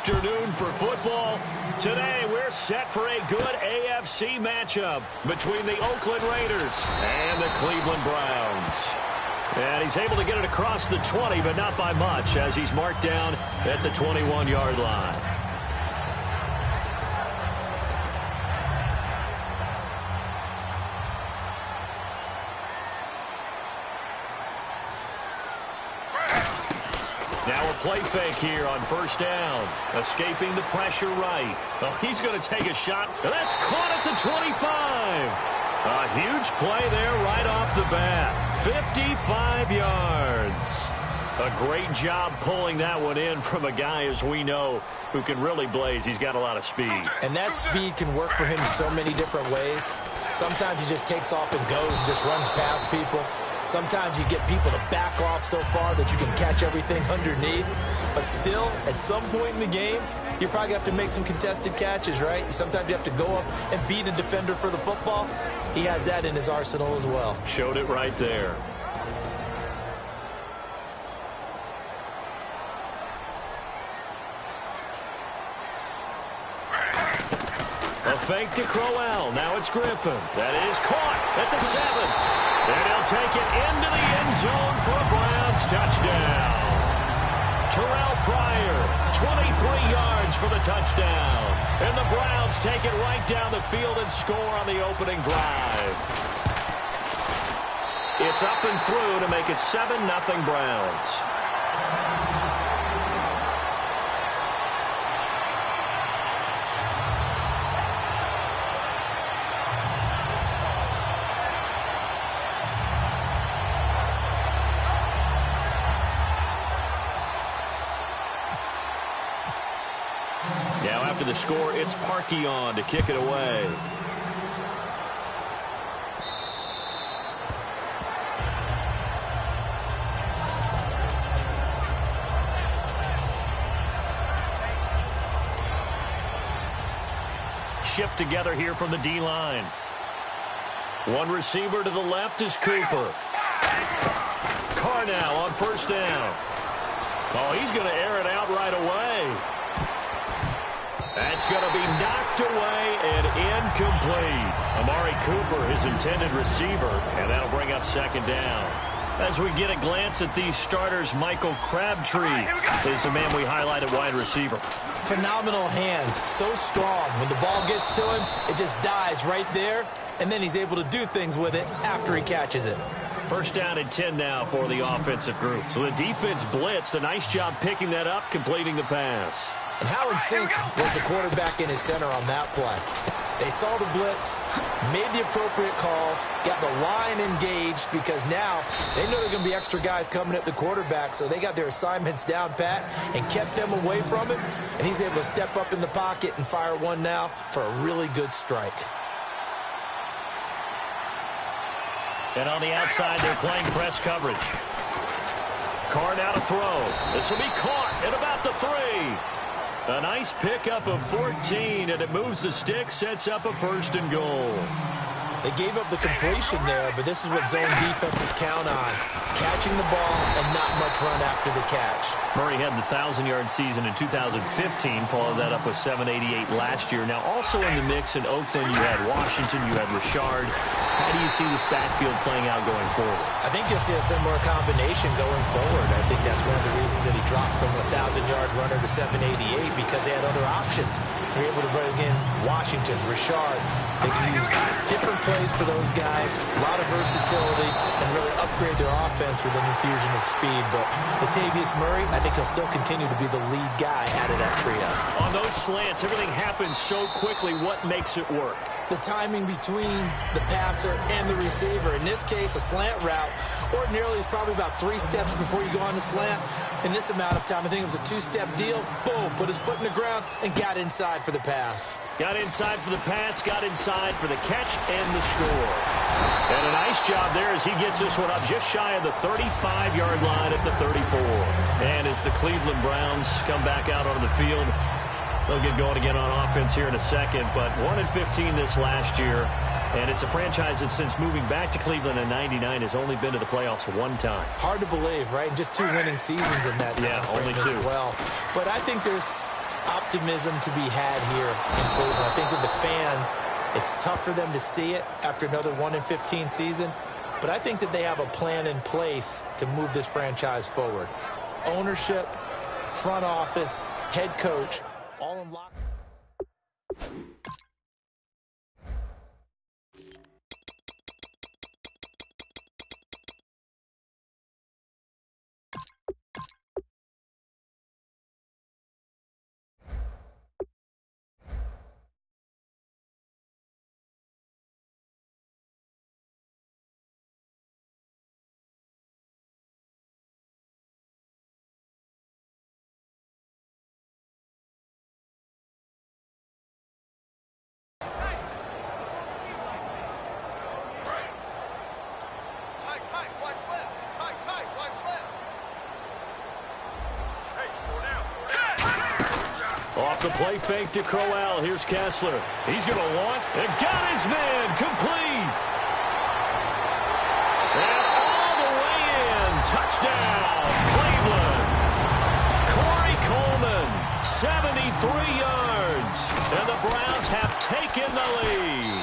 afternoon for football. Today, we're set for a good AFC matchup between the Oakland Raiders and the Cleveland Browns. And he's able to get it across the 20, but not by much, as he's marked down at the 21-yard line. Now a play fake here on first down. Escaping the pressure right. Oh, he's going to take a shot. That's caught at the 25. A huge play there right off the bat. 55 yards. A great job pulling that one in from a guy, as we know, who can really blaze. He's got a lot of speed. And that speed can work for him so many different ways. Sometimes he just takes off and goes, just runs past people. Sometimes you get people to back off so far that you can catch everything underneath. But still, at some point in the game, you probably have to make some contested catches, right? Sometimes you have to go up and beat a defender for the football. He has that in his arsenal as well. Showed it right there. A fake to Crowell. Now it's Griffin. That is caught at the 7. And he'll take it into the end zone for a Browns touchdown. Terrell Pryor, 23 yards for the touchdown. And the Browns take it right down the field and score on the opening drive. It's up and through to make it 7-0 Browns. Now after the score, it's Parkey on to kick it away. Shift together here from the D-line. One receiver to the left is Cooper. Carr now on first down. Oh, he's going to air it out right away. That's going to be knocked away and incomplete. Amari Cooper, his intended receiver, and that'll bring up second down. As we get a glance at these starters, Michael Crabtree is the man we highlight at wide receiver. Phenomenal hands, so strong. When the ball gets to him, it just dies right there, and then he's able to do things with it after he catches it. First down and 10 now for the offensive group. So the defense blitzed. A nice job picking that up, completing the pass. And how in sync was the quarterback in his center on that play? They saw the blitz, made the appropriate calls, got the line engaged, because now they know there are going to be extra guys coming at the quarterback, so they got their assignments down pat and kept them away from him, and he's able to step up in the pocket and fire one now for a really good strike. And on the outside, they're playing press coverage. Carr now to throw. This will be caught at about the 3. A nice pickup of 14, and it moves the stick, sets up a 1st and goal. They gave up the completion there, but this is what zone defenses count on. Catching the ball and not much run after the catch. Murray had the 1,000-yard season in 2015, followed that up with 788 last year. Now also in the mix in Oakland, you had Washington, you had Richard. How do you see this backfield playing out going forward? I think you'll see a similar combination going forward. I think that's one of the reasons that he dropped from a 1,000-yard runner to 788, because they had other options. They're able to bring in Washington, Richard. They can use different plays for those guys, a lot of versatility, and really upgrade their offense with an infusion of speed. But Latavius Murray, I think he'll still continue to be the lead guy out of that trio. On those slants, everything happens so quickly. What makes it work? The timing between the passer and the receiver. In this case, a slant route ordinarily is probably about 3 steps before you go on the slant. In this amount of time, I think it was a 2-step deal. Boom, put his foot in the ground and got inside for the pass. Got inside for the pass, got inside for the catch and the score. And a nice job there as he gets this one up just shy of the 35-yard line at the 34. And as the Cleveland Browns come back out onto the field, they'll get going again on offense here in a second, but 1-15 this last year, and it's a franchise that since moving back to Cleveland in '99 has only been to the playoffs 1 time. Hard to believe, right? Just 2 winning seasons in that time. Yeah, only 2. Well, but I think there's optimism to be had here in Cleveland. I think that the fans, it's tough for them to see it after another 1-15 season, but I think that they have a plan in place to move this franchise forward. Ownership, front office, head coach, all in lock. Off the play fake to Crowell. Here's Kessler. He's going to want and got his man complete. And all the way in. Touchdown, Cleveland. Corey Coleman, 73 yards. And the Browns have taken the lead.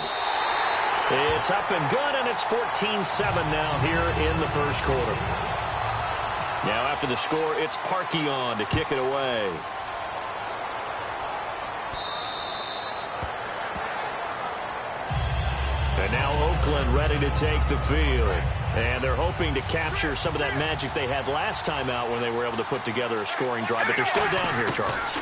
It's up and good, and it's 14-7 now here in the first quarter. Now after the score, it's Parkey on to kick it away. And now Oakland ready to take the field. And they're hoping to capture some of that magic they had last time out when they were able to put together a scoring drive. But they're still down here, Charles.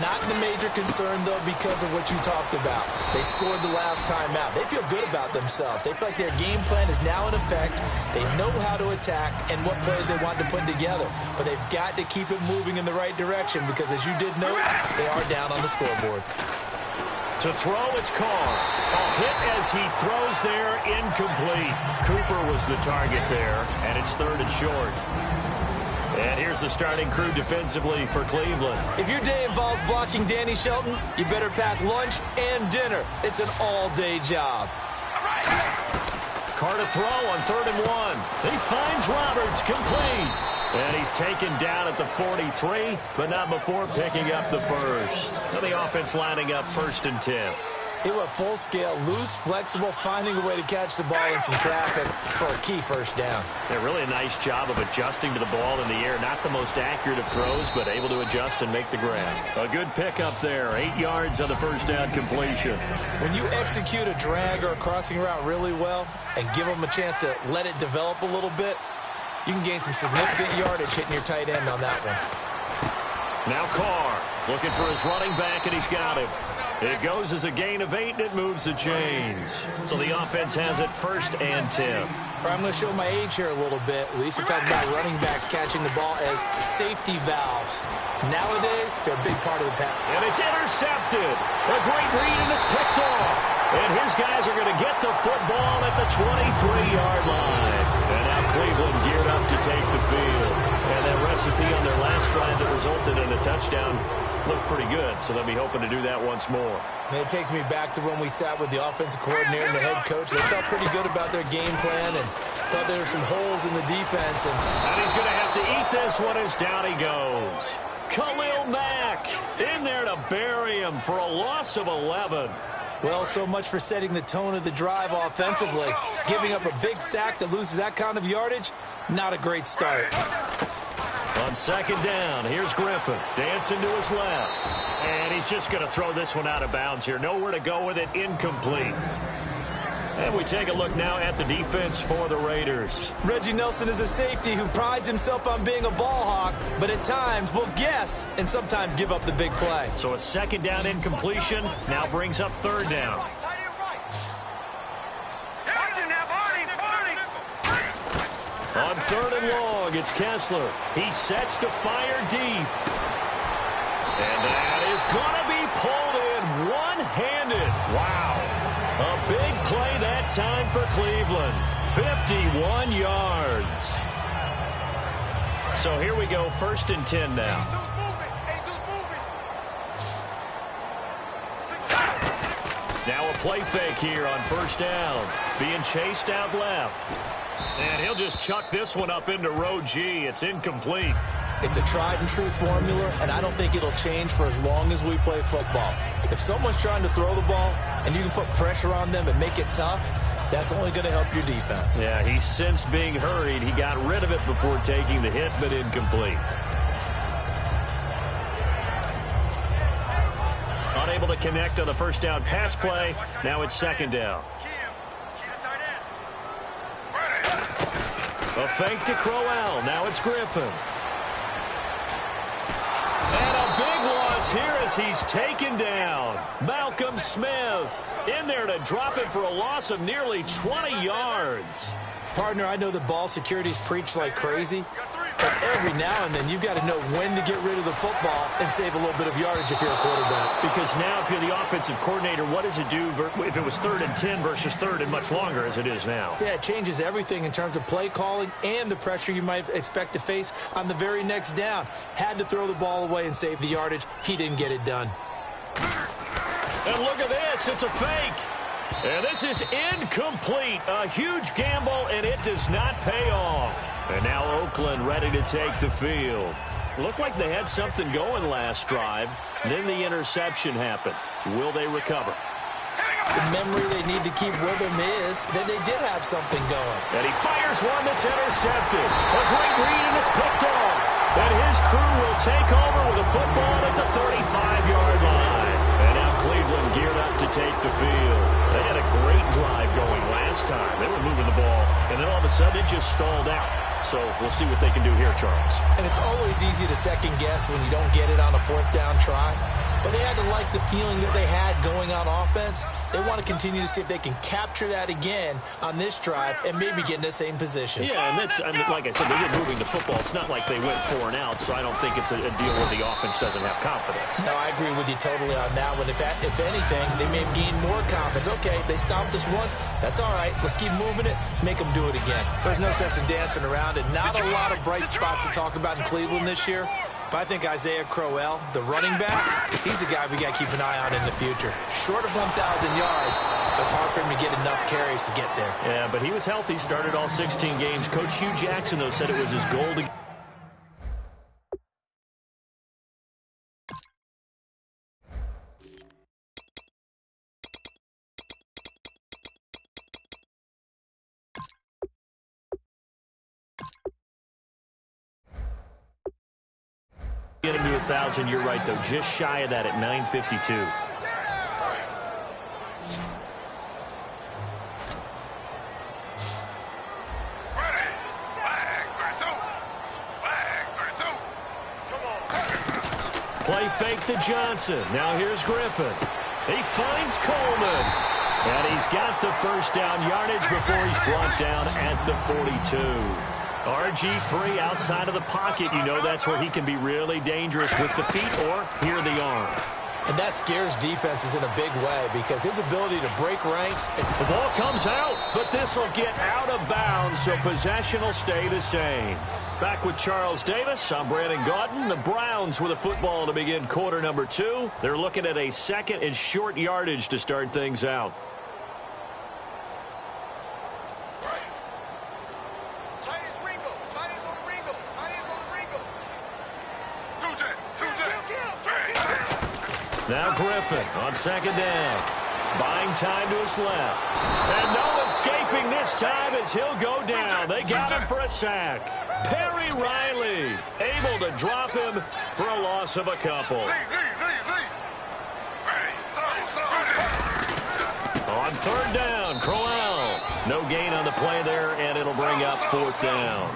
Not the major concern, though, because of what you talked about. They scored the last time out. They feel good about themselves. They feel like their game plan is now in effect. They know how to attack and what plays they want to put together. But they've got to keep it moving in the right direction because, as you did note, they are down on the scoreboard. To throw, it's Carr. A hit as he throws there, incomplete. Cooper was the target there, and it's third and short. And here's the starting crew defensively for Cleveland. If your day involves blocking Danny Shelton, you better pack lunch and dinner. It's an all-day job. Carr to throw on 3rd and 1. He finds Roberts, complete. And he's taken down at the 43, but not before picking up the first. And the offense lining up 1st and 10. He went full scale, loose, flexible, finding a way to catch the ball in some traffic for a key first down. Yeah, really a nice job of adjusting to the ball in the air. Not the most accurate of throws, but able to adjust and make the grab. A good pickup there. 8 yards on the first down completion. When you execute a drag or a crossing route really well and give them a chance to let it develop a little bit, you can gain some significant yardage hitting your tight end on that one. Now Carr looking for his running back, and he's got him. It goes as a gain of 8, and it moves the chains. So the offense has it 1st and 10. I'm going to show my age here a little bit. We used to talk about running backs catching the ball as safety valves. Nowadays, they're a big part of the pass. And it's intercepted. A great read, and it's picked off. And his guys are going to get the football at the 23-yard line. And now Cleveland geared up to take the field. And that recipe on their last drive that resulted in a touchdown looked pretty good, so they'll be hoping to do that once more. And it takes me back to when we sat with the offensive coordinator and the head coach. They felt pretty good about their game plan and thought there were some holes in the defense. And he's going to have to eat this one as down he goes. Khalil Mack in there to bury him for a loss of 11. Well, so much for setting the tone of the drive offensively. Giving up a big sack that loses that kind of yardage, not a great start. On 2nd down, here's Griffin dancing to his left. And he's just going to throw this one out of bounds here. Nowhere to go with it, incomplete. And we take a look now at the defense for the Raiders. Reggie Nelson is a safety who prides himself on being a ball hawk, but at times will guess and sometimes give up the big play. So a 2nd down incompletion now brings up 3rd down. On 3rd and long, it's Kessler. He sets to fire deep. And that is going to be pulled in one-handed. Wow. A big play that time for Cleveland. 51 yards. So here we go, 1st and 10 now. Now a play fake here on 1st down. Being chased out left. And he'll just chuck this one up into row G. It's incomplete. It's a tried-and-true formula, and I don't think it'll change for as long as we play football. If someone's trying to throw the ball and you can put pressure on them and make it tough, that's only going to help your defense. Yeah, he sensed being hurried. He got rid of it before taking the hit, but incomplete. Unable to connect on the first down pass play. Now it's second down. A fake to Crowell. Now it's Griffin. And a big loss here as he's taken down. Malcolm Smith in there to drop it for a loss of nearly 20 yards. Partner, I know the ball security's preached like crazy, but every now and then you've got to know when to get rid of the football and save a little bit of yardage if you're a quarterback. Because now if you're the offensive coordinator, what does it do if it was 3rd and 10 versus 3rd and much longer as it is now? Yeah, it changes everything in terms of play calling and the pressure you might expect to face on the very next down. Had to throw the ball away and save the yardage. He didn't get it done. And look at this. It's a fake. And this is incomplete. A huge gamble, and it does not pay off. And now Oakland ready to take the field. Looked like they had something going last drive. Then the interception happened. Will they recover? The memory they need to keep with them is that they did have something going. And he fires one that's intercepted. A great read, and it's picked off. And his crew will take over with a football at the 35-yard line. And now Cleveland geared up to take the field. They had a great drive going last time. They were moving the ball, and then all of a sudden it just stalled out. So we'll see what they can do here, Charles. And it's always easy to second guess when you don't get it on a 4th down try. But they had to like the feeling that they had going on offense. They want to continue to see if they can capture that again on this drive and maybe get in the same position. Yeah, and that's, I mean, like I said, they were moving the football. It's not like they went 4 and out, so I don't think it's a deal where the offense doesn't have confidence. No, I agree with you totally on that one. If anything, they may have gained more confidence. Okay, they stopped us once. That's all right. Let's keep moving it. Make them do it again. There's no sense in dancing around, and not a lot of bright spots to talk about in Cleveland this year. But I think Isaiah Crowell, the running back, he's a guy we got to keep an eye on in the future. Short of 1,000 yards, it's hard for him to get enough carries to get there. Yeah, but he was healthy, started all 16 games. Coach Hugh Jackson, though, said it was his goal to get him to 1,000. You're right, though. Just shy of that at 952. Play fake to Johnson. Now here's Griffin. He finds Coleman. And he's got the first down yardage before he's brought down at the 42. RG3 outside of the pocket. You know that's where he can be really dangerous with the feet or here the arm. And that scares defenses in a big way because his ability to break ranks. The ball comes out, but this will get out of bounds, so possession will stay the same. Back with Charles Davis, I'm Brandon Gaudin. The Browns with a football to begin quarter number 2. They're looking at a 2nd and short yardage to start things out. Now Griffin on 2nd down. Buying time to his left. And no escaping this time as he'll go down. They got him for a sack. Perry Riley able to drop him for a loss of a couple. On 3rd down, Crowell. No gain on the play there, and it'll bring up 4th down.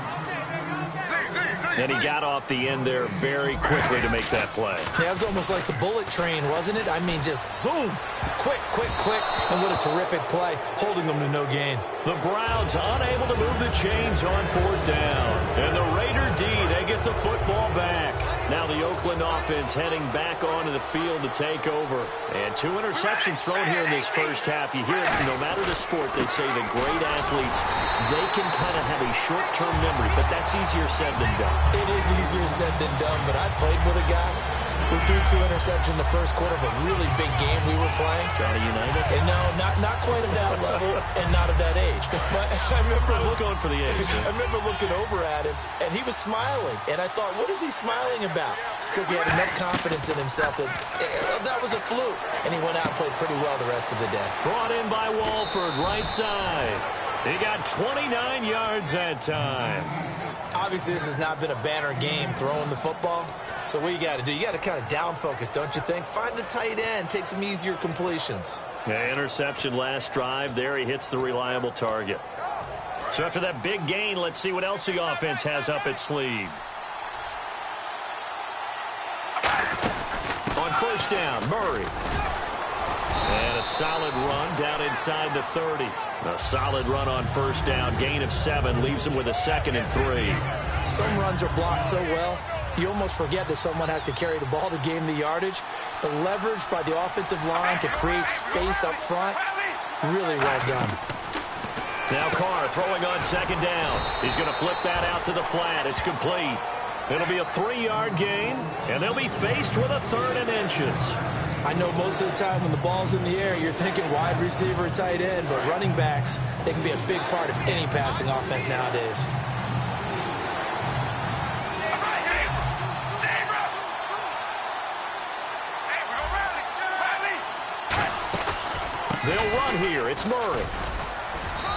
And he got off the end there very quickly to make that play. Yeah, it was almost like the bullet train, wasn't it? I mean, just zoom. Quick, quick, quick. And what a terrific play, holding them to no gain. The Browns unable to move the chains on 4th down. And the Raider D, they get the football back. Now the Oakland offense heading back onto the field to take over. And 2 interceptions thrown here in this first half. You hear it, no matter the sport, they say the great athletes, they can kind of have a short-term memory, but that's easier said than done. It is easier said than done, but I played with a guy. who threw 2 interceptions in the first quarter of a really big game we were playing. Johnny Unitas? And no, not quite of that level and not of that age. But I was going for the age. I remember looking over at him, and he was smiling. And I thought, what is he smiling about? It's because he had enough confidence in himself that that was a fluke. And he went out and played pretty well the rest of the day. Brought in by Walford, right side. He got 29 yards that time. Obviously, this has not been a banner game throwing the football. So what you got to do, you got to kind of down focus, don't you think? Find the tight end, take some easier completions. Yeah, interception last drive. There he hits the reliable target. So after that big gain, let's see what else the offense has up its sleeve. On first down, Murray. And a solid run down inside the 30. A solid run on first down. Gain of 7 leaves him with a 2nd and 3. Some runs are blocked so well, you almost forget that someone has to carry the ball to gain the yardage. The leverage by the offensive line to create space up front, really well done. Now Carr throwing on second down. He's going to flip that out to the flat. It's complete. It'll be a 3-yard gain, and they'll be faced with a 3rd and inches. I know most of the time when the ball's in the air, you're thinking wide receiver, tight end, but running backs, they can be a big part of any passing offense nowadays. They'll run here. It's Murray.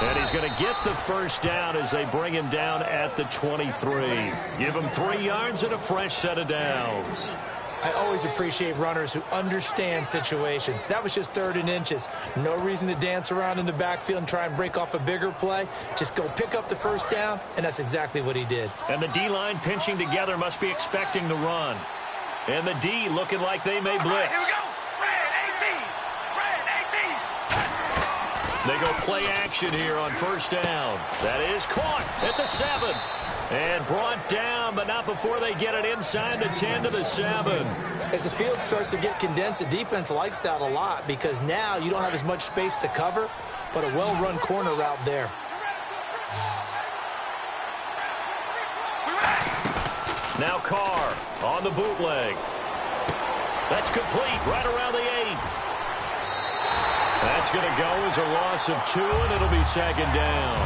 And he's going to get the first down as they bring him down at the 23. Give him 3 yards and a fresh set of downs. I always appreciate runners who understand situations. That was just 3rd and inches. No reason to dance around in the backfield and try and break off a bigger play. Just go pick up the first down, and that's exactly what he did. And the D-line pinching together must be expecting the run. And the D looking like they may blitz. Here we go. They go play action here on first down. That is caught at the 7. And brought down, but not before they get it inside the 10 to the 7. As the field starts to get condensed, the defense likes that a lot because now you don't have as much space to cover, but a well-run corner route there. Now Carr on the bootleg. That's complete right around the 8. That's going to go as a loss of 2, and it'll be 2nd down.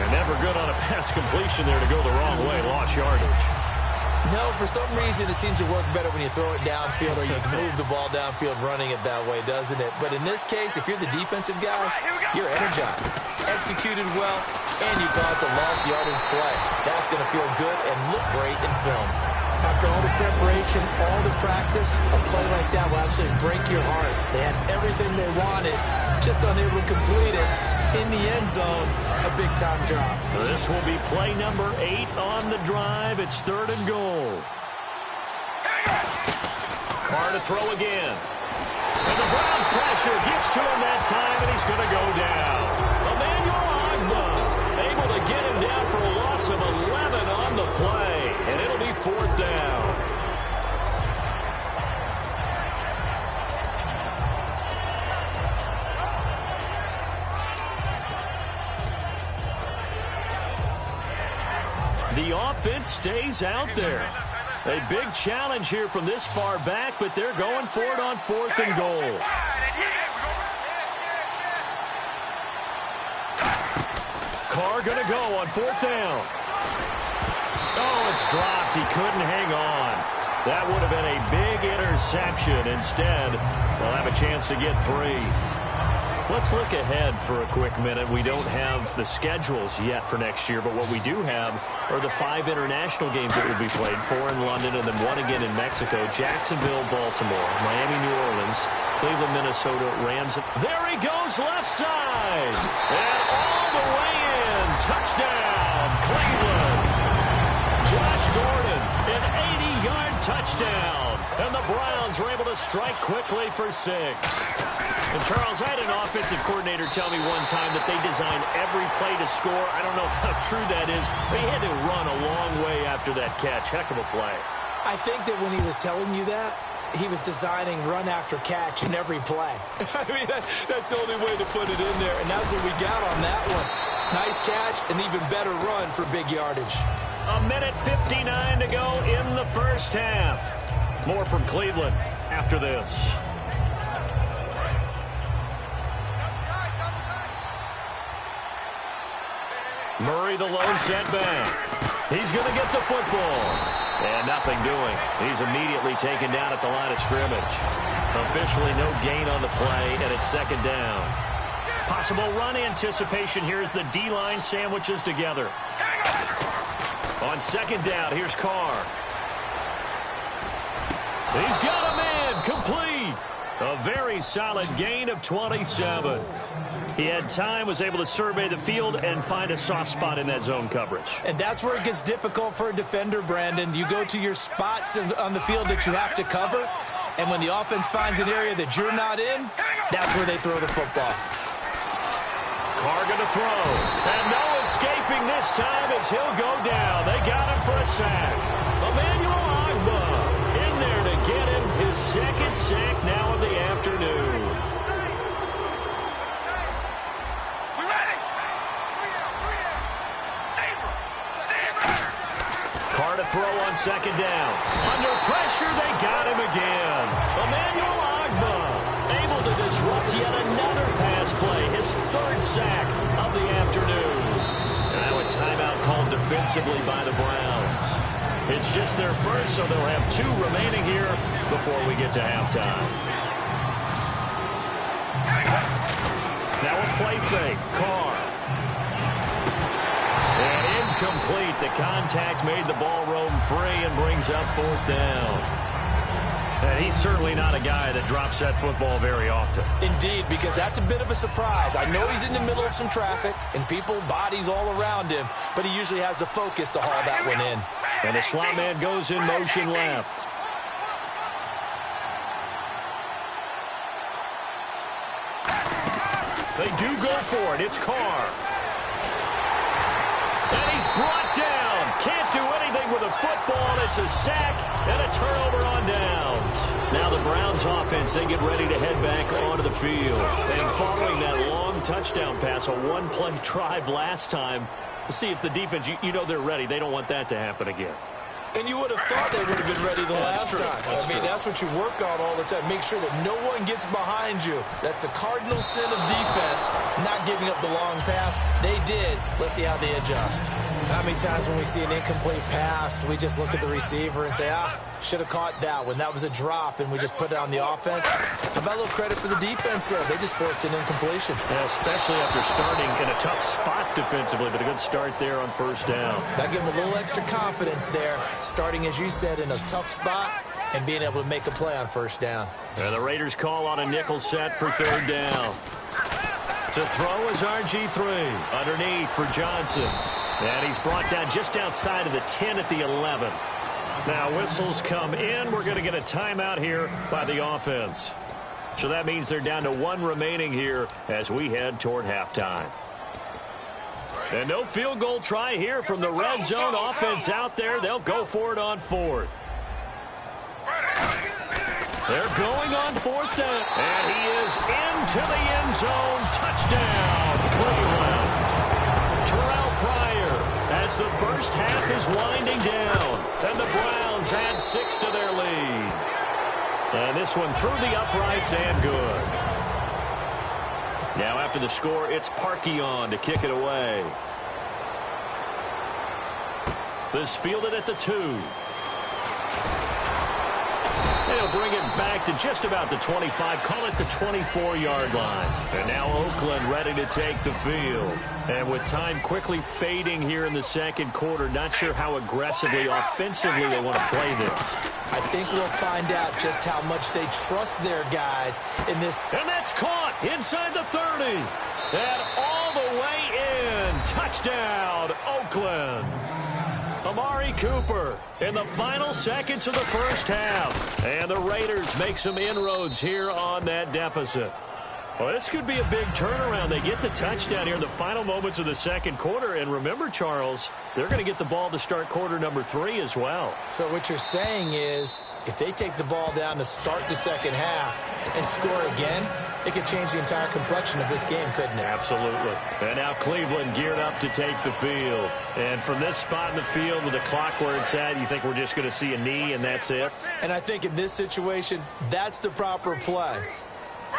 And never good on a pass completion there to go the wrong way. Lost yardage. No, for some reason it seems to work better when you throw it downfield or you move the ball downfield running it that way, doesn't it? But in this case, if you're the defensive guys, you're energized. Executed well, and you caused a lost yardage play. That's going to feel good and look great in film. After all the preparation, all the practice, a play like that will absolutely break your heart. They had everything they wanted, just unable to complete it. In the end zone, a big-time drop. This will be play number 8 on the drive. It's 3rd and goal. Carr to throw again. And the Browns pressure gets to him that time, and he's going to go down. Emmanuel Agba able to get him down for a loss of 11 on the play, and it'll be 4th down. The offense stays out there. A big challenge here from this far back, but they're going for it on 4th and goal. Carr going to go on 4th down. Oh, it's dropped. He couldn't hang on. That would have been a big interception. Instead, they'll have a chance to get 3. Let's look ahead for a quick minute. We don't have the schedules yet for next year, but what we do have are the 5 international games that will be played, 4 in London and then 1 again in Mexico, Jacksonville, Baltimore, Miami, New Orleans, Cleveland, Minnesota, Rams. There he goes left side. And all the way in. Touchdown, Cleveland. Josh Gordon, an 80-yard touchdown. And the Browns were able to strike quickly for 6. And, Charles, I had an offensive coordinator tell me one time that they designed every play to score. I don't know how true that is, but he had to run a long way after that catch. Heck of a play. I think that when he was telling you that, he was designing run after catch in every play. I mean, that's the only way to put it in there, and that's what we got on that one. Nice catch, an even better run for big yardage. 1:59 to go in the first half. More from Cleveland after this. Murray, the lone setback. He's going to get the football. And nothing doing. He's immediately taken down at the line of scrimmage. Officially no gain on the play, and it's second down. Possible run anticipation here as the D-line sandwiches together. On second down, here's Carr. He's got a man, complete. A very solid gain of 27. He had time, was able to survey the field and find a soft spot in that zone coverage. And that's where it gets difficult for a defender, Brandon. You go to your spots on the field that you have to cover, and when the offense finds an area that you're not in, that's where they throw the football. Carr going to throw. And no escaping this time as he'll go down. They got him for a sack. Emmanuel Agba in there to get him his second sack now of the afternoon. Carr to throw on second down. Under pressure, they got him again. Emmanuel Agba able to disrupt yet another pass play. His third sack of the afternoon. And now a timeout called defensively by the Browns. It's just their first, so they'll have 2 remaining here before we get to halftime. Now a play fake. Carr. And incomplete. The contact made the ball roam free and brings up fourth down. And he's certainly not a guy that drops that football very often. Indeed, because that's a bit of a surprise. I know he's in the middle of some traffic and people, bodies all around him, but he usually has the focus to haul that one in. And the slot man goes in motion left. They do go for it. It's Carr. And he's brought down. Can't do anything with a football. It's a sack and a turnover on downs. Now the Browns offense, they get ready to head back onto the field. And following that long touchdown pass, a one-play drive last time, we'll see if the defense, you know they're ready. They don't want that to happen again. And you would have thought they would have been ready the last time. That's what you work on all the time. Make sure that no one gets behind you. That's the cardinal sin of defense, not giving up the long pass. They did. Let's see how they adjust. How many times when we see an incomplete pass, we just look at the receiver and say, should have caught that one. That was a drop, and we just put it on the offense. How about a little credit for the defense, though? They just forced an incompletion. Yeah, especially after starting in a tough spot defensively, but a good start there on first down. That gave them a little extra confidence there, starting, as you said, in a tough spot and being able to make a play on first down. And the Raiders call on a nickel set for third down. To throw is RG3. Underneath for Johnson. And he's brought down just outside of the 10 at the 11. Now whistles come in. We're going to get a timeout here by the offense. So that means they're down to 1 remaining here as we head toward halftime. And no field goal try here from the red zone offense out there. They'll go for it on 4th. They're going on 4th down. And he is into the end zone. Touchdown, Cleveland. Terrell Pryor as the first half is winding down. And the Browns add 6 to their lead. And this one through the uprights and good. Now after the score, it's Parkey on to kick it away. This fielded at the 2. They'll bring it back to just about the 25, call it the 24-yard line. And now Oakland ready to take the field. And with time quickly fading here in the second quarter, not sure how aggressively, offensively they want to play this. I think we'll find out just how much they trust their guys in this. And that's caught inside the 30. And all the way in. Touchdown, Oakland. Amari Cooper in the final seconds of the first half. And the Raiders make some inroads here on that deficit. Well, this could be a big turnaround. They get the touchdown here in the final moments of the second quarter. And remember, Charles, they're going to get the ball to start quarter number 3 as well. So what you're saying is if they take the ball down to start the second half and score again, it could change the entire complexion of this game, couldn't it? Absolutely. And now Cleveland geared up to take the field. And from this spot in the field with the clock where it's at, you think we're just going to see a knee and that's it? And I think in this situation, that's the proper play.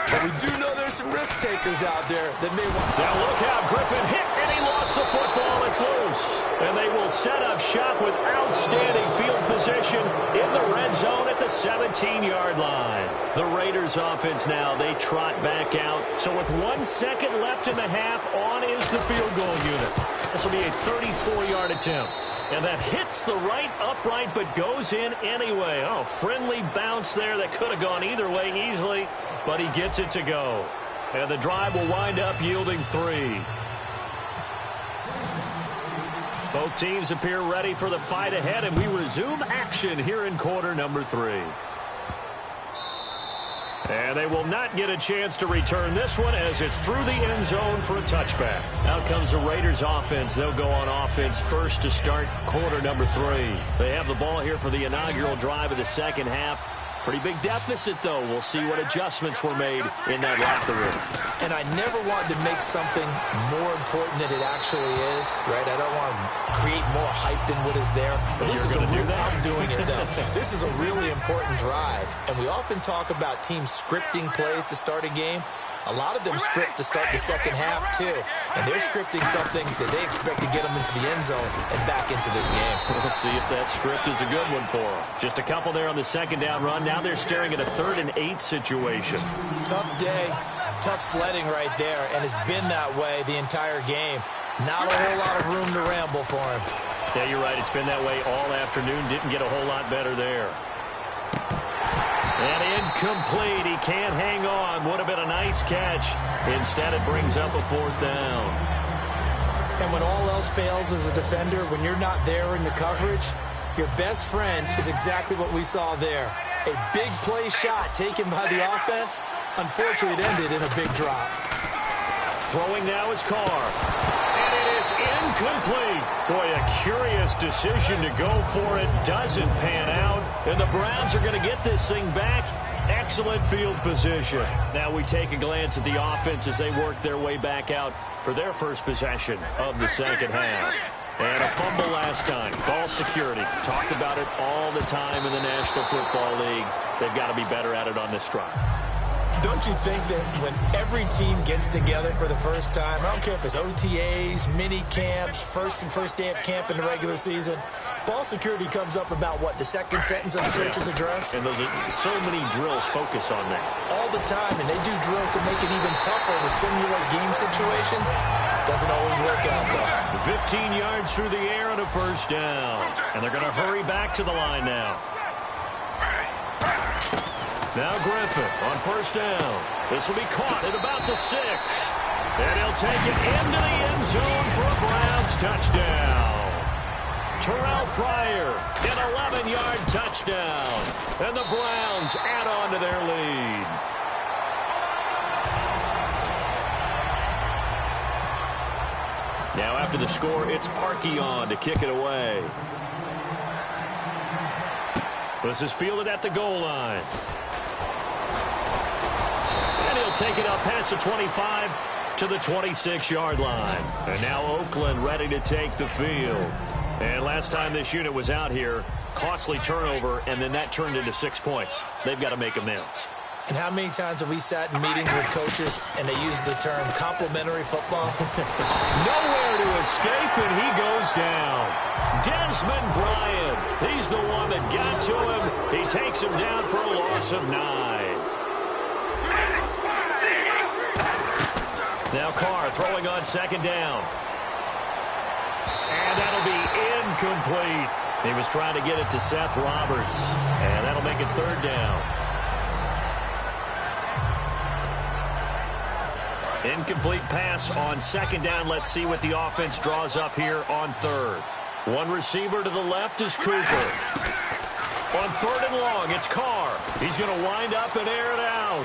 But we do know there's some risk takers out there that may want. Now look out, Griffin hit, and he lost the football. It's loose. And they will set up shop with outstanding field position in the red zone at the 17-yard line. The Raiders offense now, they trot back out. So with 1 second left in the half, on is the field goal unit. This will be a 34-yard attempt. And that hits the right upright but goes in anyway. Oh, friendly bounce there that could have gone either way easily, but he gets it to go. And the drive will wind up yielding 3. Both teams appear ready for the fight ahead, and we resume action here in quarter number 3. And they will not get a chance to return this one as it's through the end zone for a touchback. Out comes the Raiders offense. They'll go on offense first to start quarter number 3. They have the ball here for the inaugural drive of the second half. Pretty big deficit, though. We'll see what adjustments were made in that locker room. And I never wanted to make something more important than it actually is, right? I don't want to create more hype than what is there. But this is a real, I'm doing it, though. This is a really important drive. And we often talk about teams scripting plays to start a game. A lot of them script to start the second half, too. And they're scripting something that they expect to get them into the end zone and back into this game. We'll see if that script is a good one for them. Just a couple there on the second down run. Now they're staring at a 3rd and 8 situation. Tough day, tough sledding right there, and it's been that way the entire game. Not a whole lot of room to ramble for him. Yeah, you're right. It's been that way all afternoon. Didn't get a whole lot better there. And incomplete. He can't hang on. Would have been a nice catch. Instead, it brings up a 4th down. And when all else fails as a defender, when you're not there in the coverage, your best friend is exactly what we saw there. A big play shot taken by the offense. Unfortunately, it ended in a big drop. Throwing now is Carr. And it is incomplete. Boy, a curious decision to go for it. Doesn't pan out. And the Browns are going to get this thing back. Excellent field position. Now we take a glance at the offense as they work their way back out for their first possession of the second half. And a fumble last time. Ball security. Talk about it all the time in the National Football League. They've got to be better at it on this drive. Don't you think that when every team gets together for the first time, I don't care if it's OTAs, mini camps, first day of camp in the regular season, ball security comes up about, what, the second sentence of the coach's address? And those are so many drills focus on that. All the time, and they do drills to make it even tougher to simulate game situations. Doesn't always work out, though. 15 yards through the air and a 1st down. And they're going to hurry back to the line now. Now Griffin on 1st down. This will be caught at about the 6. And he'll take it into the end zone for a Browns touchdown. Terrell Pryor, an 11-yard touchdown. And the Browns add on to their lead. Now after the score, it's Parkey on to kick it away. This is fielded at the goal line. And he'll take it up past the 25 to the 26-yard line. And now Oakland ready to take the field. And last time this unit was out here, costly turnover, and then that turned into 6 points. They've got to make amends. And how many times have we sat in meetings with coaches and they use the term complimentary football? Nowhere to escape, and he goes down. Desmond Bryant, he's the one that got to him. He takes him down for a loss of 9. Now Carr throwing on 2nd down. And that'll be incomplete. He was trying to get it to Seth Roberts. And that'll make it 3rd down. Incomplete pass on 2nd down. Let's see what the offense draws up here on 3rd. One receiver to the left is Cooper. On 3rd and long, it's Carr. He's going to wind up and air it out.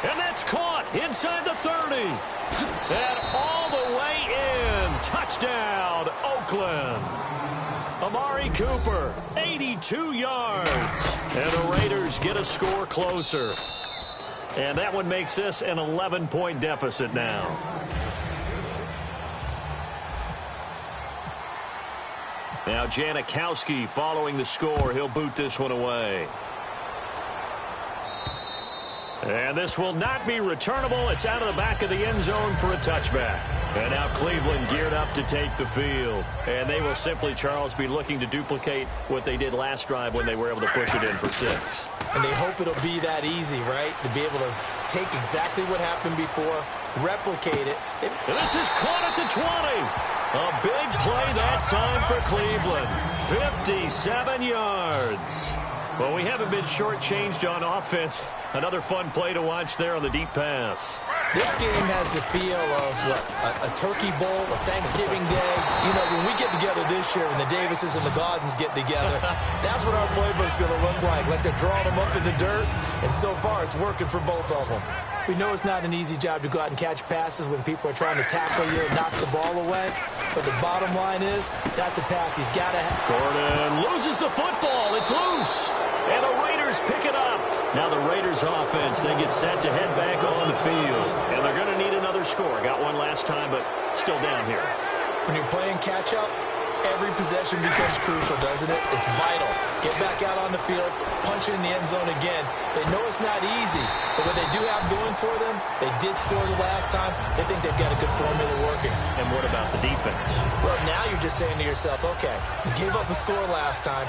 And that's caught. Inside the 30. And all the way in. Touchdown, Oakland. Amari Cooper, 82 yards. And the Raiders get a score closer. And that one makes this an 11-point deficit now. Now Janikowski following the score. He'll boot this one away. And this will not be returnable. It's out of the back of the end zone for a touchback. And now Cleveland geared up to take the field. And they will simply, Charles, be looking to duplicate what they did last drive when they were able to push it in for 6. And they hope it'll be that easy, right? To be able to take exactly what happened before, replicate it. And this is caught at the 20. A big play that time for Cleveland. 57 yards. Well, we haven't been shortchanged on offense. Another fun play to watch there on the deep pass. This game has the feel of a turkey bowl, a Thanksgiving day. You know, when we get together this year and the Davises and the Gaudens get together, that's what our playbook's going to look like. Like they're drawing them up in the dirt, and so far it's working for both of them. We know it's not an easy job to go out and catch passes when people are trying to tackle you and knock the ball away. But the bottom line is, that's a pass he's got to have. Gordon loses the football. It's loose. And the Raiders pick it up. Now the Raiders offense, they get set to head back on the field. And they're going to need another score. Got one last time, but still down here. When you're playing catch-up, every possession becomes crucial, doesn't it? It's vital. Get back out on the field, punch it in the end zone again. They know it's not easy, but what they do have going for them, they did score the last time. They think they've got a good formula working. And what about the defense? Well, now you're just saying to yourself, okay, we gave up a score last time.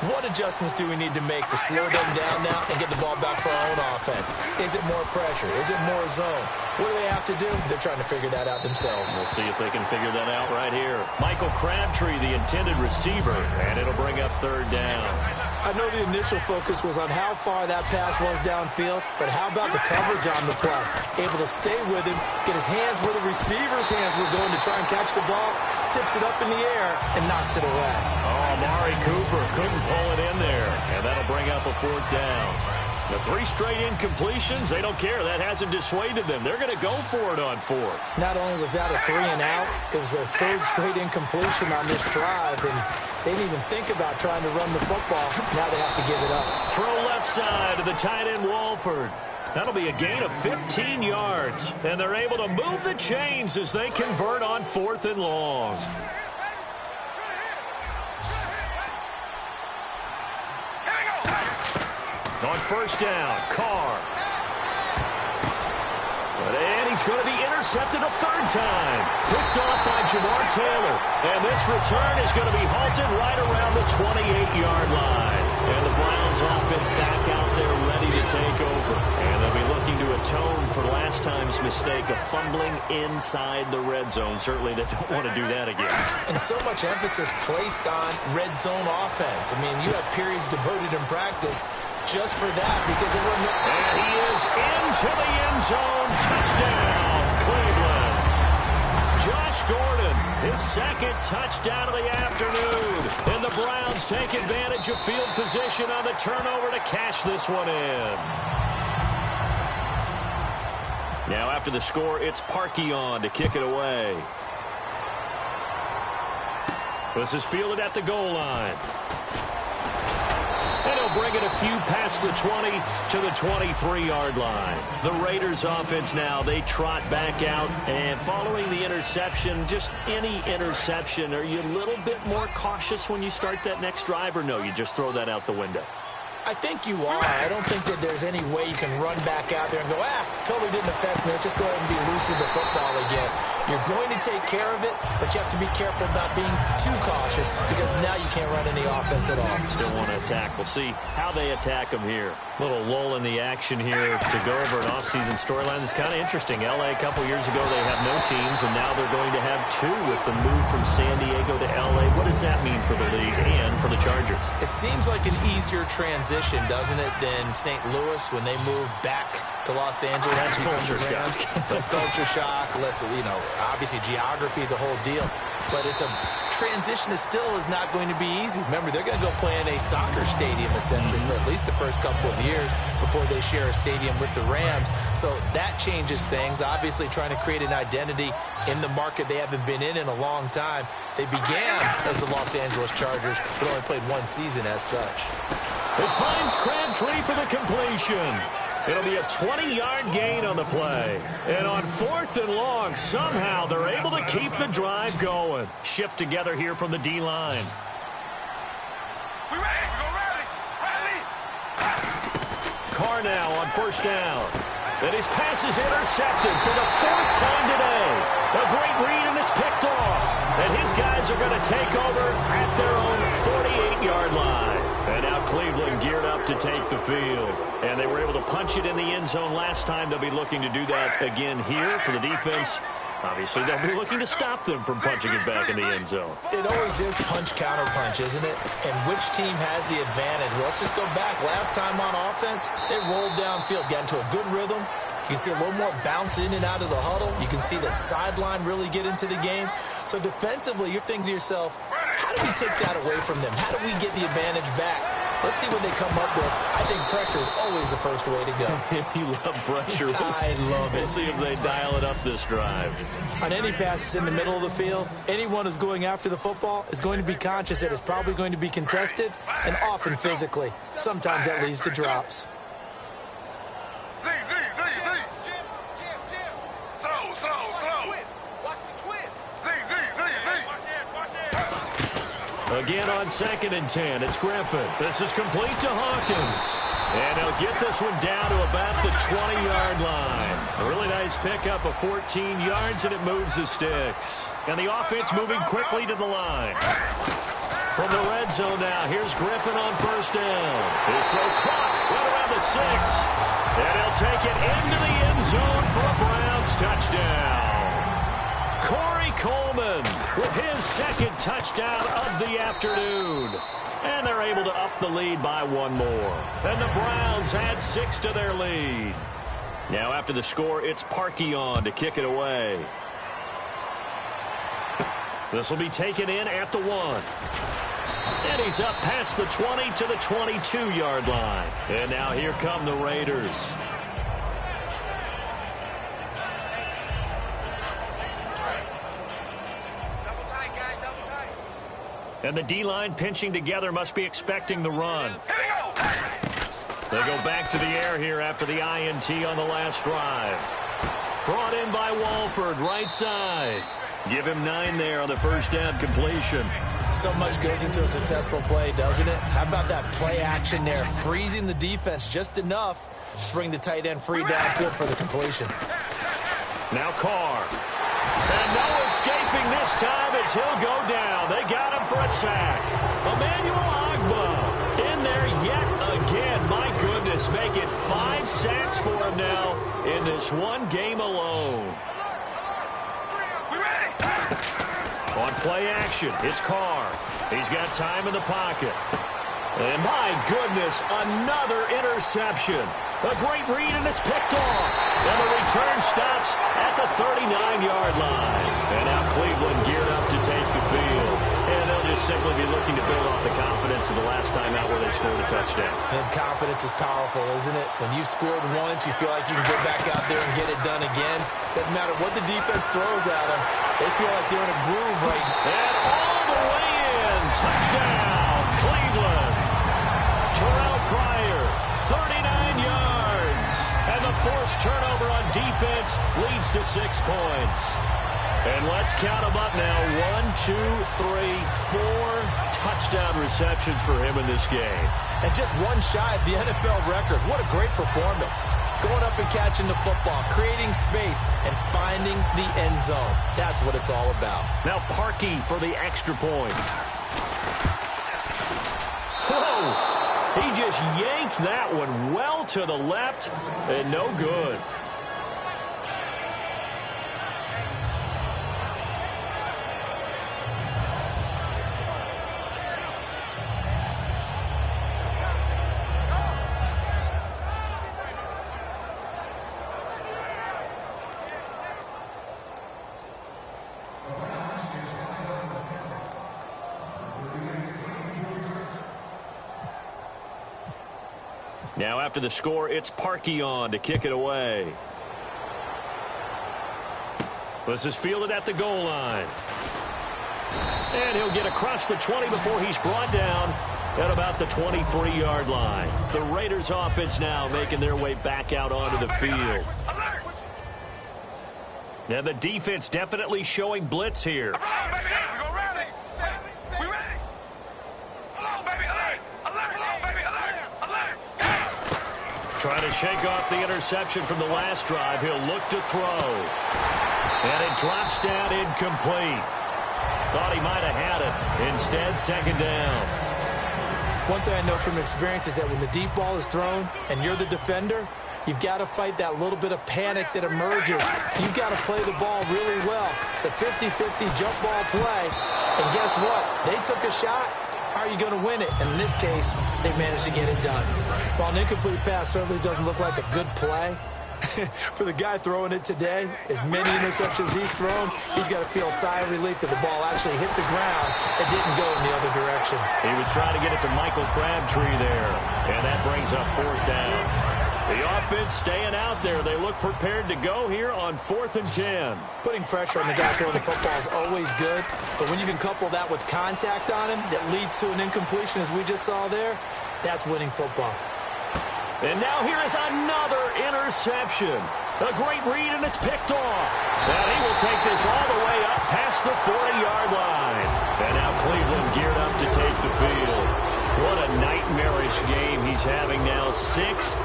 What adjustments do we need to make to slow them down now and get the ball back for our own offense? Is it more pressure? Is it more zone? What do they have to do? They're trying to figure that out themselves. We'll see if they can figure that out right here. Michael Crabtree, the intended receiver, and it'll bring up 3rd down. I know the initial focus was on how far that pass was downfield, but how about the coverage on the play? Able to stay with him, get his hands where the receiver's hands were going to try and catch the ball, tips it up in the air, and knocks it away. Oh, Amari Cooper couldn't pull it in there, and that'll bring up a 4th down. The 3 straight incompletions, they don't care. That hasn't dissuaded them. They're going to go for it on 4th. Not only was that a 3 and out, it was their 3rd straight incompletion on this drive, and they didn't even think about trying to run the football. Now they have to give it up. Throw left side to the tight end, Walford. That'll be a gain of 15 yards, and they're able to move the chains as they convert on 4th and long. On 1st down, Carr. And he's going to be intercepted a 3rd time. Picked off by Jamar Taylor. And this return is going to be halted right around the 28-yard line. And the Browns offense back out there ready to take over. And they'll be looking to atone for last time's mistake of fumbling inside the red zone. Certainly they don't want to do that again. And so much emphasis placed on red zone offense. I mean, you have periods devoted in practice just for that because it wasn't. And he is into the end zone. Touchdown, Cleveland. Josh Gordon, his 2nd touchdown of the afternoon. And the Browns take advantage of field position on the turnover to cash this one in. Now after the score, it's Parkey on to kick it away. This is fielded at the goal line. And he'll bring it a few past the 20 to the 23-yard line. The Raiders offense now, they trot back out. And following the interception, just any interception, are you a little bit more cautious when you start that next drive? Or no, you just throw that out the window? I think you are. I don't think that there's any way you can run back out there and go, totally didn't affect me. Let's just go ahead and be loose with the football again. You're going to take care of it, but you have to be careful about being too cautious because now you can't run any offense at all. Still want to attack. We'll see how they attack them here. Little lull in the action here to go over an offseason storyline that's kind of interesting. L.A. a couple years ago, they have no teams, and now they're going to have 2 with the move from San Diego to L.A. What does that mean for the league and for the Chargers? It seems like an easier transition, doesn't it, than St. Louis when they moved back to Los Angeles. That's culture shock. Less culture shock, less, obviously geography, the whole deal. But it's a transition that still is not going to be easy. Remember, they're going to go play in a soccer stadium, essentially, for at least the first couple of years before they share a stadium with the Rams. So that changes things. Obviously, trying to create an identity in the market they haven't been in a long time. They began as the Los Angeles Chargers, but only played one season as such. It finds Crabtree for the completion. It'll be a 20-yard gain on the play. And on 4th and long, somehow they're able to keep the drive going. Shift together here from the D-line. We ready? We go rally. Carr now on 1st down. And his pass is intercepted for the 4th time today. A great read, and it's picked off. And his guys are going to take over at their own 48-yard line. And now Cleveland geared up to take the field. And they were able to punch it in the end zone last time. They'll be looking to do that again here for the defense. Obviously, they'll be looking to stop them from punching it back in the end zone. It always is punch-counter-punch, isn't it? And which team has the advantage? Well, let's just go back. Last time on offense, they rolled downfield, got into a good rhythm. You can see a little more bounce in and out of the huddle. You can see the sideline really get into the game. So defensively, you're thinking to yourself, how do we take that away from them? How do we get the advantage back? Let's see what they come up with. I think pressure is always the first way to go. You love pressure. I love it. We'll see if they dial it up this drive. On any passes in the middle of the field, anyone who's going after the football is going to be conscious that it's probably going to be contested, and often physically. Sometimes that leads to drops. Again on 2nd and 10, it's Griffin. This is complete to Hawkins. And they'll get this one down to about the 20-yard line. A really nice pickup of 14 yards, and it moves the sticks. And the offense moving quickly to the line. From the red zone now, here's Griffin on 1st down. His throw caught right around the 6. And he'll take it into the end zone for a Browns touchdown. Corey Coleman with his 2nd touchdown of the afternoon. And they're able to up the lead by one more. And the Browns add 6 to their lead. Now after the score, it's Parkey on to kick it away. This will be taken in at the 1. And he's up past the 20 to the 22-yard line. And now here come the Raiders. And the D-line pinching together must be expecting the run. They go back to the air here after the INT on the last drive. Brought in by Walford, right side. Give him 9 there on the 1st down completion. So much goes into a successful play, doesn't it? How about that play action there, freezing the defense just enough to bring the tight end free downfield for the completion. Now Carr. And no escaping this time as he'll go down. They got him for a sack. Emmanuel Ogbah in there yet again. My goodness, make it 5 sacks for him now in this one game alone. On play action, it's Carr. He's got time in the pocket. And my goodness, another interception. A great read, and it's picked off. And the return stops at the 39-yard line. And now Cleveland geared up to take the field. And they'll just simply be looking to build off the confidence of the last time out where they scored a touchdown. And confidence is powerful, isn't it? When you've scored once, you feel like you can go back out there and get it done again. Doesn't matter what the defense throws at them. They feel like they're in a groove right now. And all the way in. Touchdown, Cleveland. Terrell Pryor, 39 yards. And the forced turnover on defense leads to 6 points. And let's count them up now. 1, 2, 3, 4 touchdown receptions for him in this game. And just one shy of the NFL record. What a great performance. Going up and catching the football, creating space, and finding the end zone. That's what it's all about. Now Parkey for the extra point. Whoa! He just yanked that one well to the left, and no good. Now after the score, it's Parkey on to kick it away. This is fielded at the goal line. And he'll get across the 20 before he's brought down at about the 23-yard line. The Raiders offense now making their way back out onto the field. Now the defense definitely showing blitz here. Trying to shake off the interception from the last drive. He'll look to throw. And it drops down incomplete. Thought he might have had it. Instead, second down. One thing I know from experience is that when the deep ball is thrown and you're the defender, you've got to fight that little bit of panic that emerges. You've got to play the ball really well. It's a 50-50 jump ball play. And guess what? They took a shot. How are you going to win it? And in this case, they managed to get it done. While an incomplete pass certainly doesn't look like a good play, for the guy throwing it today, as many interceptions he's thrown, he's got to feel a sigh of relief that the ball actually hit the ground and didn't go in the other direction. He was trying to get it to Michael Crabtree there, and that brings up fourth down. The offense staying out there. They look prepared to go here on 4th and 10. Putting pressure on the guy throwing the football is always good, but when you can couple that with contact on him that leads to an incompletion, as we just saw there, that's winning football. And now here is another interception. A great read, and it's picked off. And he will take this all the way up past the 40-yard line. And now Cleveland geared up to take the field. What a nightmarish game he's having now. 6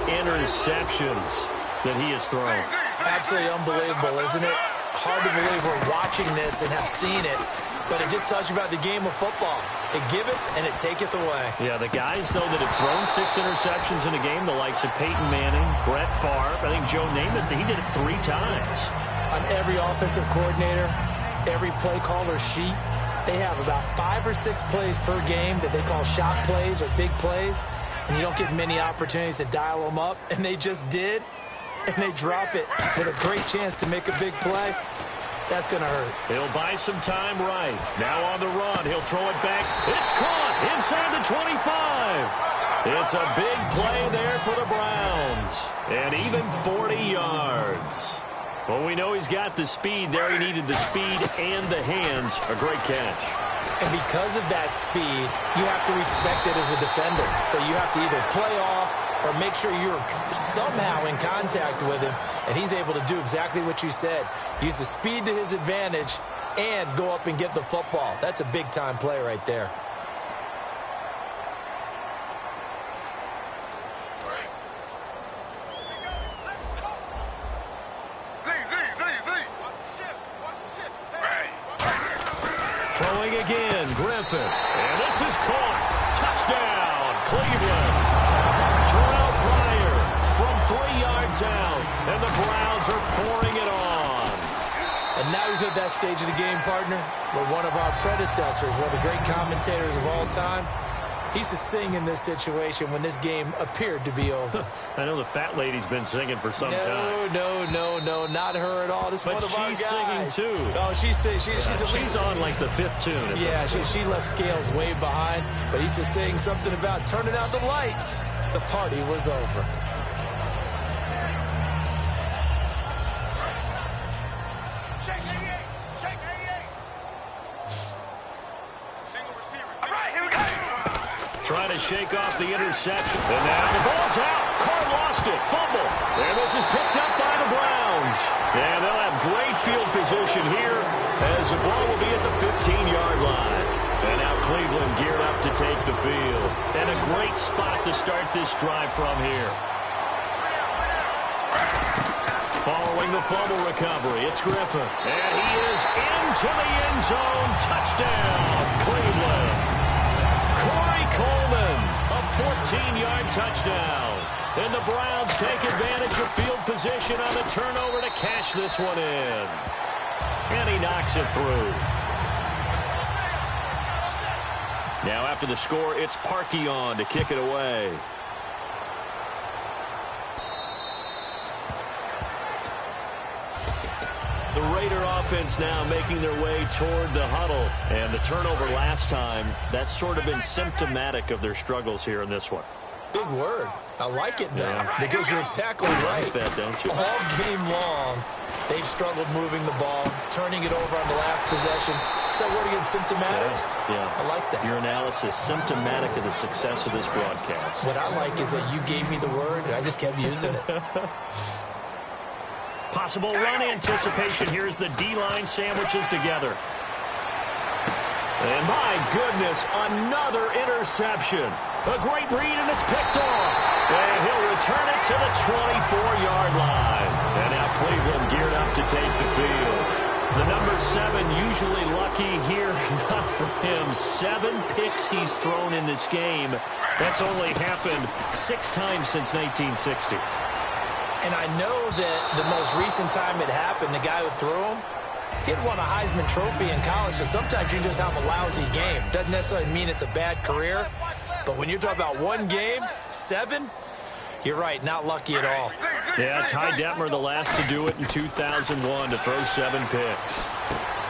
interceptions that he has thrown. Absolutely unbelievable, isn't it? Hard to believe we're watching this and have seen it. But it just tells you about the game of football. It giveth and it taketh away. Yeah, the guys, though, that have thrown 6 interceptions in a game, the likes of Peyton Manning, Brett Favre, I think Joe Namath, he did it 3 times. On every offensive coordinator, every play caller sheet, they have about 5 or 6 plays per game that they call shot plays or big plays, and you don't get many opportunities to dial them up, and they just did, and they drop it with a great chance to make a big play. That's going to hurt. He'll buy some time right. Now on the run. He'll throw it back. It's caught inside the 25. It's a big play there for the Browns. And even 40 yards. Well, we know he's got the speed there. He needed the speed and the hands. A great catch. And because of that speed, you have to respect it as a defender. So you have to either play off or make sure you're somehow in contact with him. And he's able to do exactly what you said. Use the speed to his advantage and go up and get the football. That's a big-time play right there. Throwing again, Griffin. And this is caught. Touchdown, Cleveland. Terrell Pryor from 3 yards out. And the Browns are pouring it on. And now we've hit that stage of the game, partner, where one of our predecessors, one of the great commentators of all time, he used to sing in this situation when this game appeared to be over. I know the fat lady's been singing for some time. No, not her at all. This is one of our guys. But she's singing, too. Oh, she's on like the 5th tune. Yeah, she left Scales way behind, but he used to sing something about turning out the lights. The party was over. Trying to shake off the interception. And now the ball's out. Carr lost it. Fumble. And this is picked up by the Browns. And they'll have great field position here as the ball will be at the 15-yard line. And now Cleveland geared up to take the field. And a great spot to start this drive from here. Following the fumble recovery, it's Griffin. And he is into the end zone. Touchdown, Cleveland. Coleman, a 14-yard touchdown. And the Browns take advantage of field position on the turnover to cash this one in. And he knocks it through. Now after the score, it's Parkey on to kick it away. The Raider offense now making their way toward the huddle. And the turnover last time, that's sort of been symptomatic of their struggles here in this one. Big word. I like it, though, because you're exactly right. I like that, don't you? All game long, they've struggled moving the ball, turning it over on the last possession. Is that word again, symptomatic? Yeah. I like that. Your analysis, symptomatic of the success of this broadcast. What I like is that you gave me the word, and I just kept using it. Possible run anticipation. Here's the D-line sandwiches together. And my goodness, another interception. A great read, and it's picked off. And he'll return it to the 24-yard line. And now Cleveland geared up to take the field. The number 7 usually lucky here. Not for him. 7 picks he's thrown in this game. That's only happened 6 times since 1960. And I know that the most recent time it happened, the guy who threw him, he had won a Heisman Trophy in college, so sometimes you just have a lousy game. Doesn't necessarily mean it's a bad career, but when you're talking about one game, 7, you're right, not lucky at all. Yeah, Ty Detmer, the last to do it in 2001, to throw 7 picks.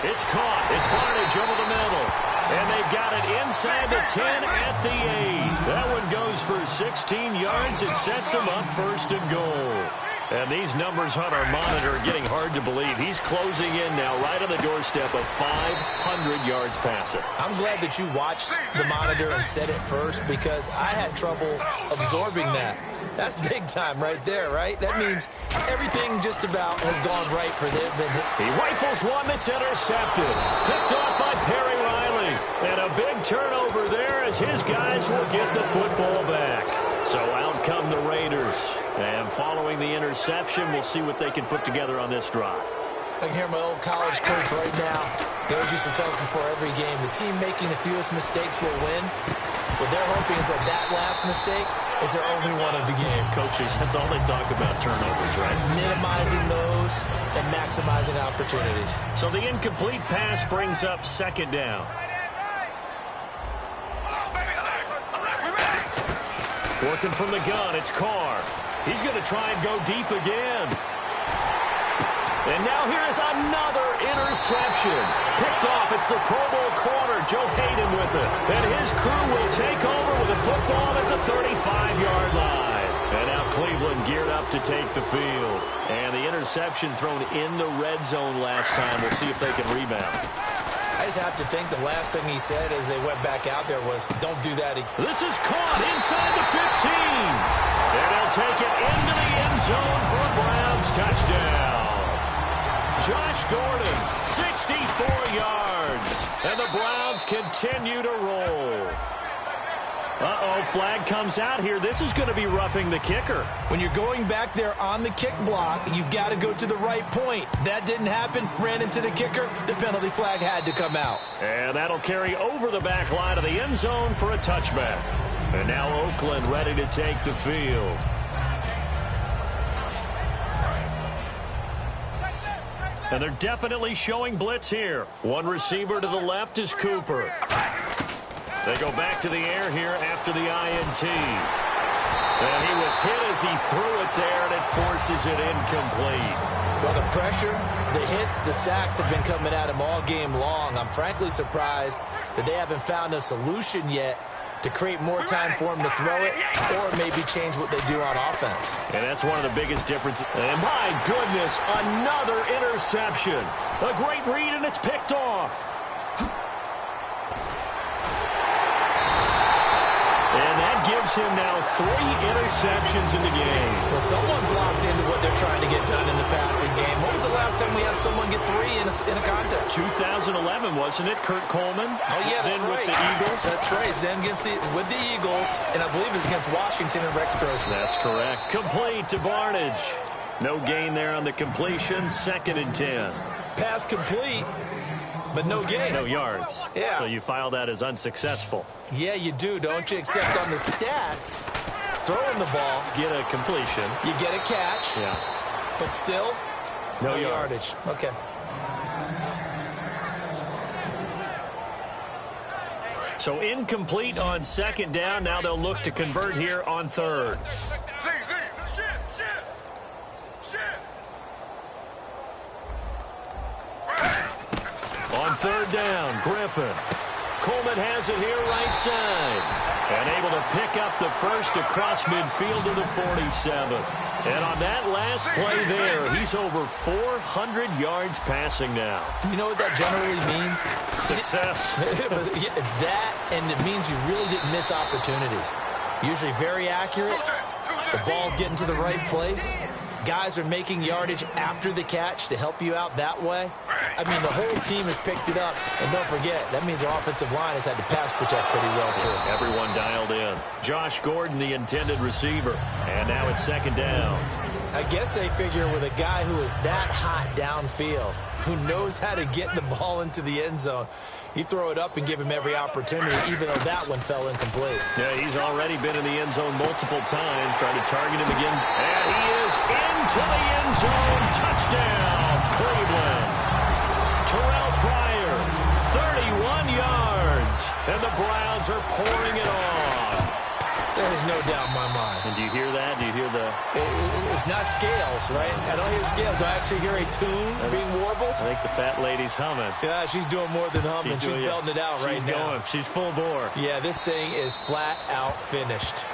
It's caught. It's Barnage over the middle. And they've got it inside the 10 at the 8. That one goes for 16 yards. It sets them up 1st and goal. And these numbers on our monitor are getting hard to believe. He's closing in now right on the doorstep of 500 yards passing. I'm glad that you watched the monitor and said it first, because I had trouble absorbing that. That's big time right there, right? That means everything just about has gone right for them. He rifles one that's intercepted. Picked off by Perry Riley. And a big turnover there as his guys will get the football back. So out come the Raiders. And following the interception, we'll see what they can put together on this drive. I can hear my old college coach right now. He always used to tell us before every game, the team making the fewest mistakes will win. What they're hoping is that last mistake is their only one of the game. Coaches, that's all they talk about, turnovers, right? Minimizing those and maximizing opportunities. So the incomplete pass brings up 2nd down. Working from the gun, it's Carr. He's going to try and go deep again. And now here is another interception. Picked off. It's the Pro Bowl corner, Joe Hayden, with it. And his crew will take over with the football at the 35-yard line. And now Cleveland geared up to take the field. And the interception thrown in the red zone last time. We'll see if they can rebound. I just have to think the last thing he said as they went back out there was, don't do that again. This is caught inside the 15. And they'll take it into the end zone for a Browns touchdown. Josh Gordon, 64 yards. And the Browns continue to roll. Uh-oh, flag comes out here. This is going to be roughing the kicker. When you're going back there on the kick block, you've got to go to the right point. That didn't happen. Ran into the kicker. The penalty flag had to come out. And that'll carry over the back line of the end zone for a touchback. And now Oakland ready to take the field. And they're definitely showing blitz here. One receiver to the left is Cooper. They go back to the air here after the INT. And he was hit as he threw it there, and it forces it incomplete. Well, the pressure, the hits, the sacks have been coming at him all game long. I'm frankly surprised that they haven't found a solution yet to create more time for him to throw it or maybe change what they do on offense. And that's one of the biggest differences. And my goodness, another interception. A great read, and it's picked off. And that gives him now 3 interceptions in the game. Well, someone's locked into what they're trying to get done in the passing game. When was the last time we had someone get 3 in a contest? 2011, wasn't it? Kurt Coleman? Oh, yeah, that's then right. With the Eagles? That's right. Then with the Eagles, and I believe it's against Washington and Rex Grossman. That's correct. Complete to Barnage. No gain there on the completion. 2nd and 10. Pass complete, but no gain. No yards. Yeah. So you file that as unsuccessful. Yeah, you do, don't you? Except on the stats, throwing the ball, Get a completion. you get a catch, Yeah. but still, No yardage. Okay. So incomplete on 2nd down. Now they'll look to convert here on 3rd. On 3rd down, Griffin. Coleman has it here right side. And able to pick up the first across midfield to the 47. And on that last play there, he's over 400 yards passing now. You know what that generally means? Success. That, and it means you really didn't miss opportunities. Usually very accurate. The ball's getting to the right place. Guys are making yardage after the catch to help you out that way. I mean, the whole team has picked it up. And don't forget, that means the offensive line has had to pass protect pretty well, too. Everyone dialed in. Josh Gordon, the intended receiver. And now it's second down. I guess they figure with a guy who is that hot downfield, who knows how to get the ball into the end zone, you throw it up and give him every opportunity, even though that one fell incomplete. Yeah, he's already been in the end zone multiple times, trying to target him again. And he is into the end zone. Touchdown, Cleveland. Terrell Pryor, 31 yards. And the Browns are pouring it on. There's no doubt in my mind. And do you hear that? Do you hear the... It's not scales, right? I don't hear scales. Do I actually hear a tune being warbled? I think the fat lady's humming. Yeah, she's doing more than humming. She's belting it out right now. She's full bore. Yeah, this thing is flat out finished.